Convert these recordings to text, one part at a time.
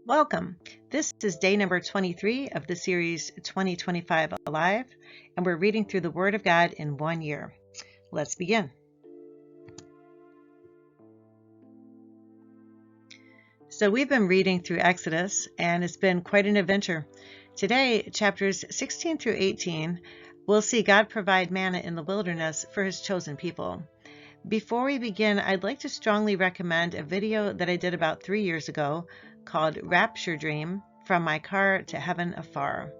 Welcome. This is day number 23 of the series 2025 Alive, and we're reading through the Word of God in 1 year. Let's begin. So we've been reading through Exodus, and it's been quite an adventure. Today, chapters 16 through 18, we'll see God provide manna in the wilderness for His chosen people. Before we begin, I'd like to strongly recommend a video that I did about 3 years ago called Rapture Dream, From My Car to Heaven Afar.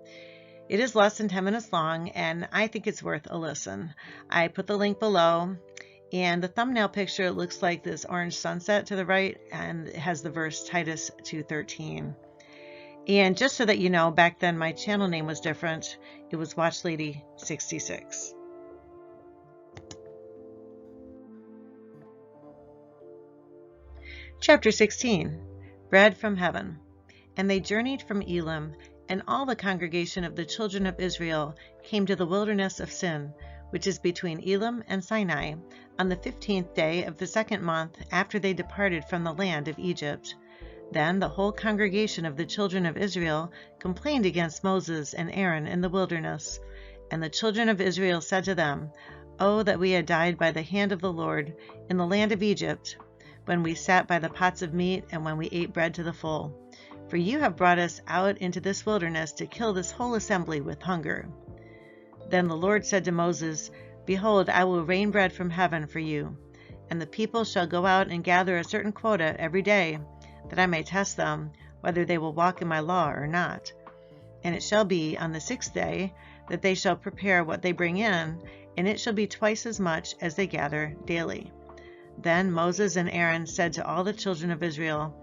It is less than 10 minutes long, and I think it's worth a listen. I put the link below, and the thumbnail picture looks like this orange sunset to the right, and it has the verse Titus 2:13. And just so that you know, back then my channel name was different. It was Watch Lady 66. Chapter 16, Bread from Heaven. And they journeyed from Elim, and all the congregation of the children of Israel came to the wilderness of Sin, which is between Elim and Sinai, on the 15th day of the second month after they departed from the land of Egypt. Then the whole congregation of the children of Israel complained against Moses and Aaron in the wilderness. And the children of Israel said to them, "Oh, that we had died by the hand of the Lord in the land of Egypt, when we sat by the pots of meat and when we ate bread to the full. For you have brought us out into this wilderness to kill this whole assembly with hunger." Then the Lord said to Moses, "Behold, I will rain bread from heaven for you, and the people shall go out and gather a certain quota every day, that I may test them, whether they will walk in my law or not. And it shall be on the 6th day that they shall prepare what they bring in, and it shall be twice as much as they gather daily." Then Moses and Aaron said to all the children of Israel,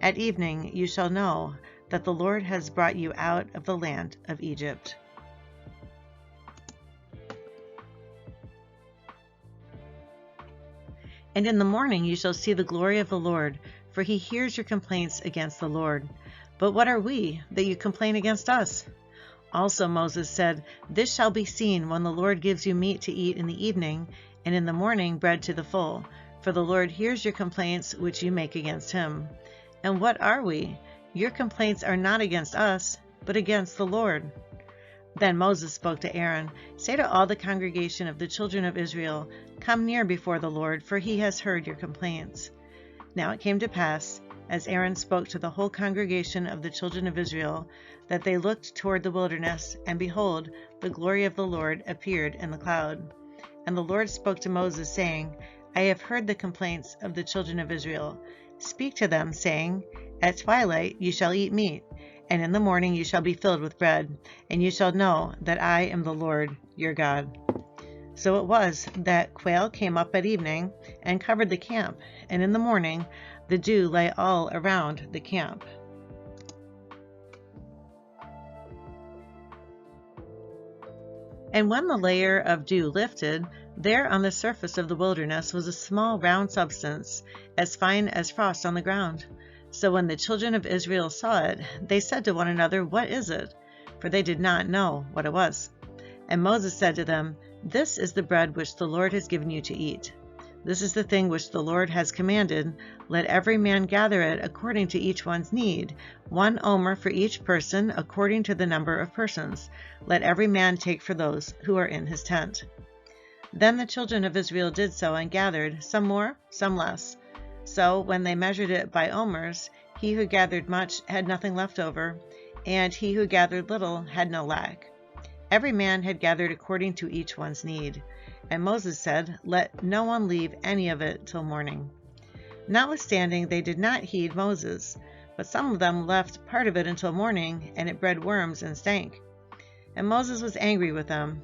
"At evening you shall know that the Lord has brought you out of the land of Egypt." "And in the morning you shall see the glory of the Lord, for He hears your complaints against the Lord. But what are we, that you complain against us?" Also Moses said, "This shall be seen when the Lord gives you meat to eat in the evening, and in the morning bread to the full. For the Lord hears your complaints which you make against Him. And what are we? Your complaints are not against us, but against the Lord." Then Moses spoke to Aaron, "Say to all the congregation of the children of Israel, Come near before the Lord, for He has heard your complaints." Now it came to pass, as Aaron spoke to the whole congregation of the children of Israel, that they looked toward the wilderness, and behold, the glory of the Lord appeared in the cloud. And the Lord spoke to Moses, saying, "I have heard the complaints of the children of Israel. Speak to them, saying, At twilight you shall eat meat, and in the morning you shall be filled with bread, and you shall know that I am the Lord your God." So it was that quail came up at evening and covered the camp, and in the morning the dew lay all around the camp. And when the layer of dew lifted, there on the surface of the wilderness was a small round substance, as fine as frost on the ground. So when the children of Israel saw it, they said to one another, "What is it?" For they did not know what it was. And Moses said to them, "This is the bread which the Lord has given you to eat. This is the thing which the Lord has commanded. Let every man gather it according to each one's need, 1 omer for each person according to the number of persons. Let every man take for those who are in his tent." Then the children of Israel did so and gathered, some more, some less. So when they measured it by omers, he who gathered much had nothing left over, and he who gathered little had no lack. Every man had gathered according to each one's need. And Moses said, "Let no one leave any of it till morning." Notwithstanding, they did not heed Moses, but some of them left part of it until morning, and it bred worms and stank. And Moses was angry with them.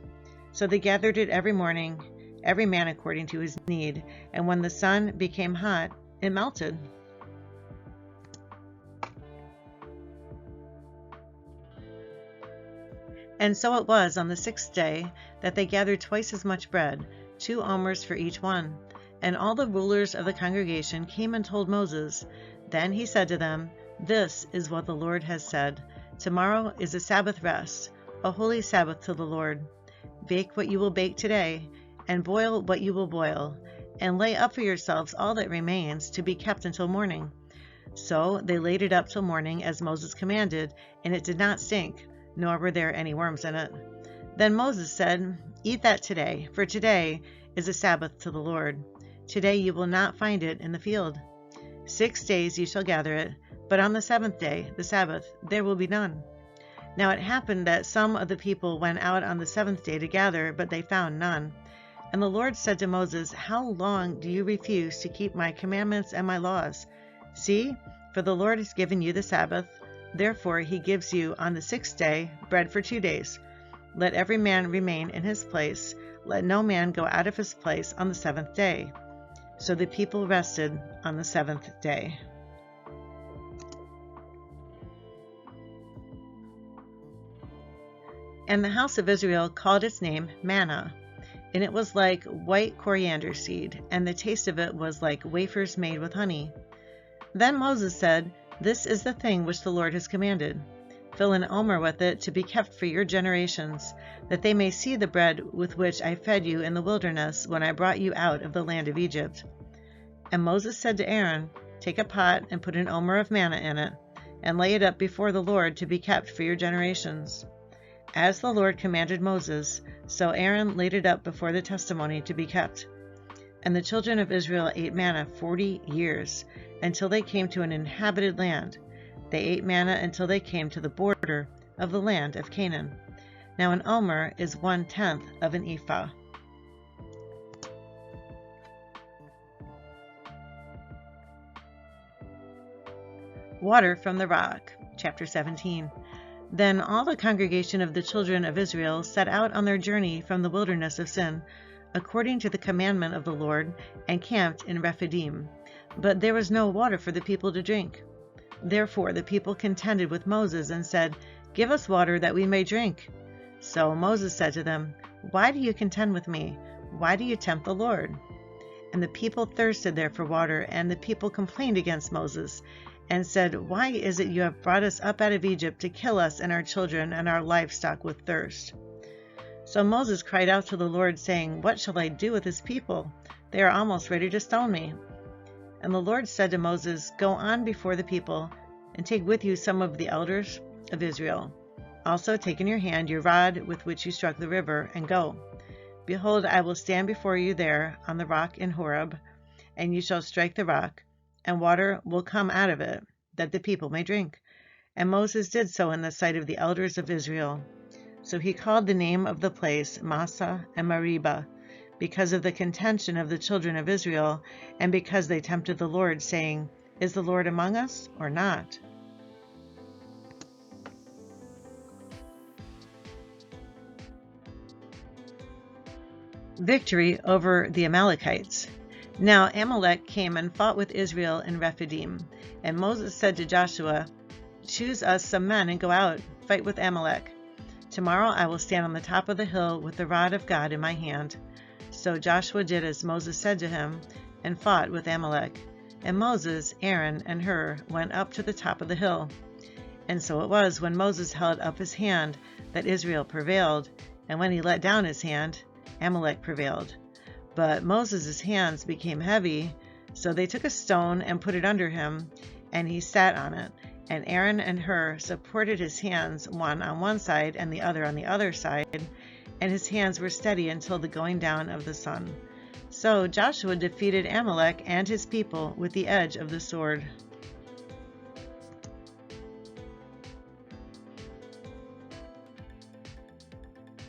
So they gathered it every morning, every man according to his need, and when the sun became hot, it melted. And so it was on the 6th day that they gathered twice as much bread, 2 omers for each one. And all the rulers of the congregation came and told Moses. Then he said to them, "This is what the Lord has said. Tomorrow is a Sabbath rest, a holy Sabbath to the Lord. Bake what you will bake today, and boil what you will boil, and lay up for yourselves all that remains to be kept until morning. So they laid it up till morning as Moses commanded, and it did not stink, nor were there any worms in it. Then Moses said, "Eat that today, for today is a Sabbath to the Lord. Today you will not find it in the field. 6 days you shall gather it, but on the 7th day, the Sabbath, there will be none." Now it happened that some of the people went out on the 7th day to gather, but they found none. And the Lord said to Moses, "How long do you refuse to keep my commandments and my laws? See, for the Lord has given you the Sabbath. Therefore he gives you on the 6th day bread for 2 days. Let every man remain in his place. Let no man go out of his place on the 7th day." So the people rested on the 7th day. And the house of Israel called its name manna, and it was like white coriander seed, and the taste of it was like wafers made with honey. Then Moses said, "This is the thing which the Lord has commanded. Fill an omer with it to be kept for your generations, that they may see the bread with which I fed you in the wilderness when I brought you out of the land of Egypt." And Moses said to Aaron, "Take a pot and put an omer of manna in it, and lay it up before the Lord to be kept for your generations." As the Lord commanded Moses, so Aaron laid it up before the testimony to be kept. And the children of Israel ate manna 40 years, until they came to an inhabited land. They ate manna until they came to the border of the land of Canaan. Now an omer is 1/10 of an ephah. Water from the rock, chapter 17. Then all the congregation of the children of Israel set out on their journey from the wilderness of Sin, according to the commandment of the Lord, and camped in Rephidim. But there was no water for the people to drink. Therefore the people contended with Moses and said, "Give us water that we may drink." So Moses said to them, "Why do you contend with me? Why do you tempt the Lord?" And the people thirsted there for water, and the people complained against Moses, and said, "Why is it you have brought us up out of Egypt to kill us and our children and our livestock with thirst?" So Moses cried out to the Lord, saying, "What shall I do with this people? They are almost ready to stone me." And the Lord said to Moses, "Go on before the people, and take with you some of the elders of Israel. Also take in your hand your rod with which you struck the river, and go. Behold, I will stand before you there on the rock in Horeb, and you shall strike the rock, and water will come out of it, that the people may drink." And Moses did so in the sight of the elders of Israel. So he called the name of the place Massah and Meribah, because of the contention of the children of Israel, and because they tempted the Lord, saying, "Is the Lord among us or not?" Victory over the Amalekites. Now Amalek came and fought with Israel in Rephidim. And Moses said to Joshua, "Choose us some men and go out, fight with Amalek. Tomorrow I will stand on the top of the hill with the rod of God in my hand." So Joshua did as Moses said to him, and fought with Amalek. And Moses, Aaron, and Hur went up to the top of the hill. And so it was, when Moses held up his hand, that Israel prevailed, and when he let down his hand, Amalek prevailed. But Moses' hands became heavy, so they took a stone and put it under him, and he sat on it. And Aaron and Hur supported his hands, one on one side and the other on the other side, and his hands were steady until the going down of the sun. So Joshua defeated Amalek and his people with the edge of the sword.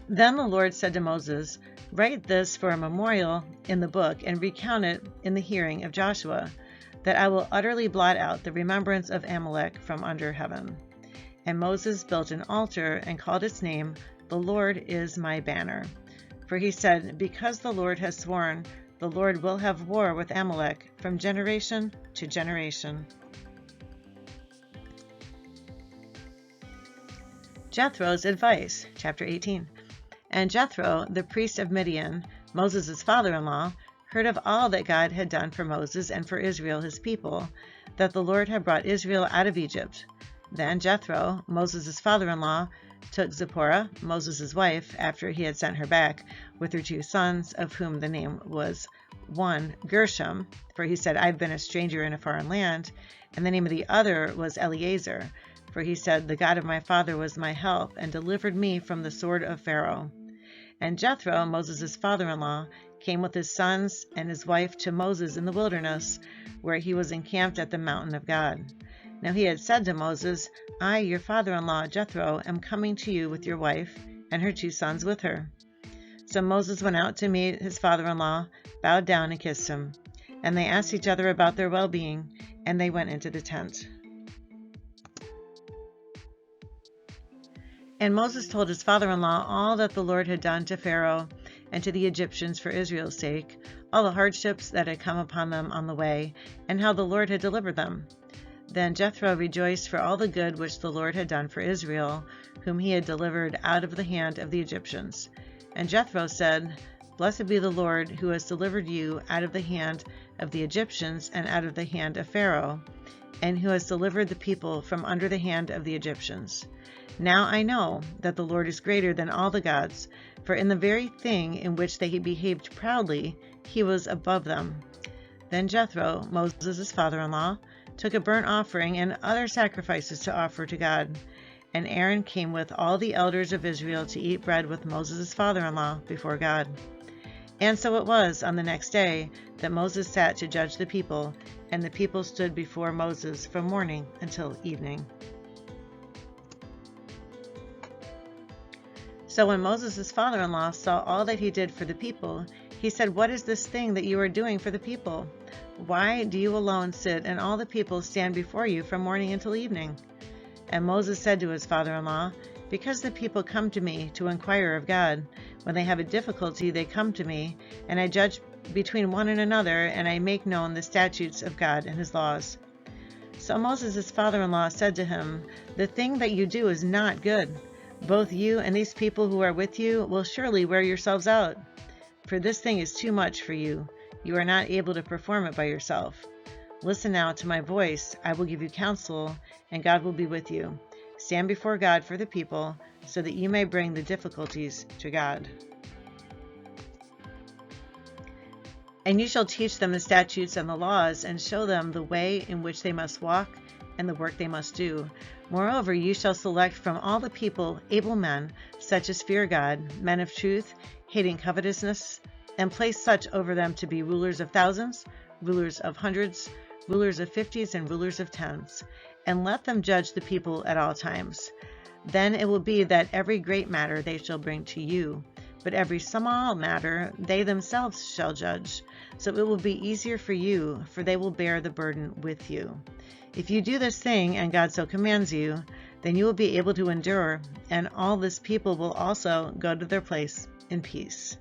Then the Lord said to Moses, "Write this for a memorial in the book, and recount it in the hearing of Joshua, that I will utterly blot out the remembrance of Amalek from under heaven." And Moses built an altar and called its name, "The Lord is my banner." For he said, "Because the Lord has sworn, the Lord will have war with Amalek from generation to generation." Jethro's advice, chapter 18. And Jethro, the priest of Midian, Moses' father-in-law, heard of all that God had done for Moses and for Israel his people, that the Lord had brought Israel out of Egypt. Then Jethro, Moses' father-in-law, took Zipporah, Moses' wife, after he had sent her back, with her 2 sons, of whom the name was one Gershom, for he said, I've been a stranger in a foreign land, and the name of the other was Eleazar, for he said, the God of my father was my help and delivered me from the sword of Pharaoh. And Jethro, Moses' father-in-law, came with his sons and his wife to Moses in the wilderness, where he was encamped at the mountain of God. Now he had said to Moses, I, your father-in-law Jethro, am coming to you with your wife and her 2 sons with her. So Moses went out to meet his father-in-law, bowed down and kissed him. And they asked each other about their well-being, and they went into the tent. And Moses told his father-in-law all that the Lord had done to Pharaoh and to the Egyptians for Israel's sake, all the hardships that had come upon them on the way, and how the Lord had delivered them. Then Jethro rejoiced for all the good which the Lord had done for Israel, whom he had delivered out of the hand of the Egyptians. And Jethro said, Blessed be the Lord, who has delivered you out of the hand of the Egyptians and out of the hand of Pharaoh, and who has delivered the people from under the hand of the Egyptians. Now I know that the Lord is greater than all the gods, for in the very thing in which they behaved proudly, he was above them. Then Jethro, Moses' father-in-law, took a burnt offering and other sacrifices to offer to God. And Aaron came with all the elders of Israel to eat bread with Moses' father-in-law before God. And so it was on the next day that Moses sat to judge the people, and the people stood before Moses from morning until evening. So when Moses' father-in-law saw all that he did for the people, he said, What is this thing that you are doing for the people? Why do you alone sit, and all the people stand before you from morning until evening? And Moses said to his father-in-law, Because the people come to me to inquire of God. When they have a difficulty, they come to me, and I judge between one and another, and I make known the statutes of God and his laws. So Moses' father-in-law said to him, The thing that you do is not good. Both you and these people who are with you will surely wear yourselves out. For this thing is too much for you. You are not able to perform it by yourself. Listen now to my voice. I will give you counsel, and God will be with you. Stand before God for the people, so that you may bring the difficulties to God. And you shall teach them the statutes and the laws, and show them the way in which they must walk, and the work they must do. Moreover, you shall select from all the people able men, such as fear God, men of truth, hating covetousness, and place such over them to be rulers of thousands, rulers of hundreds, rulers of 50s, and rulers of 10s, and let them judge the people at all times. Then it will be that every great matter they shall bring to you, but every small matter they themselves shall judge. So it will be easier for you, for they will bear the burden with you. If you do this thing, and God so commands you, then you will be able to endure, and all this people will also go to their place in peace.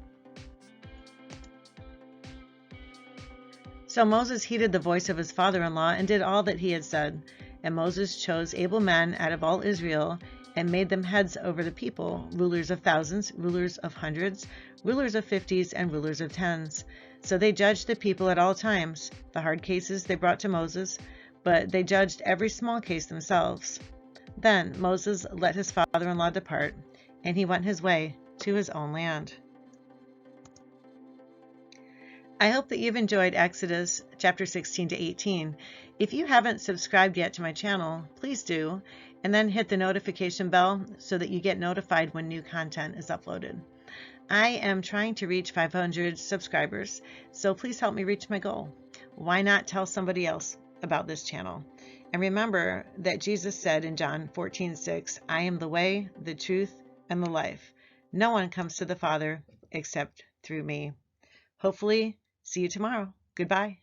So Moses heeded the voice of his father-in-law and did all that he had said. And Moses chose able men out of all Israel and made them heads over the people, rulers of thousands, rulers of hundreds, rulers of 50s, and rulers of 10s. So they judged the people at all times. The hard cases they brought to Moses, but they judged every small case themselves. Then Moses let his father-in-law depart, and he went his way to his own land. I hope that you've enjoyed Exodus chapter 16 to 18. If you haven't subscribed yet to my channel, please do, and then hit the notification bell so that you get notified when new content is uploaded. I am trying to reach 500 subscribers, so please help me reach my goal. Why not tell somebody else about this channel? And remember that Jesus said in John 14:6, I am the way, the truth, and the life. No one comes to the Father except through me. Hopefully, see you tomorrow. Goodbye.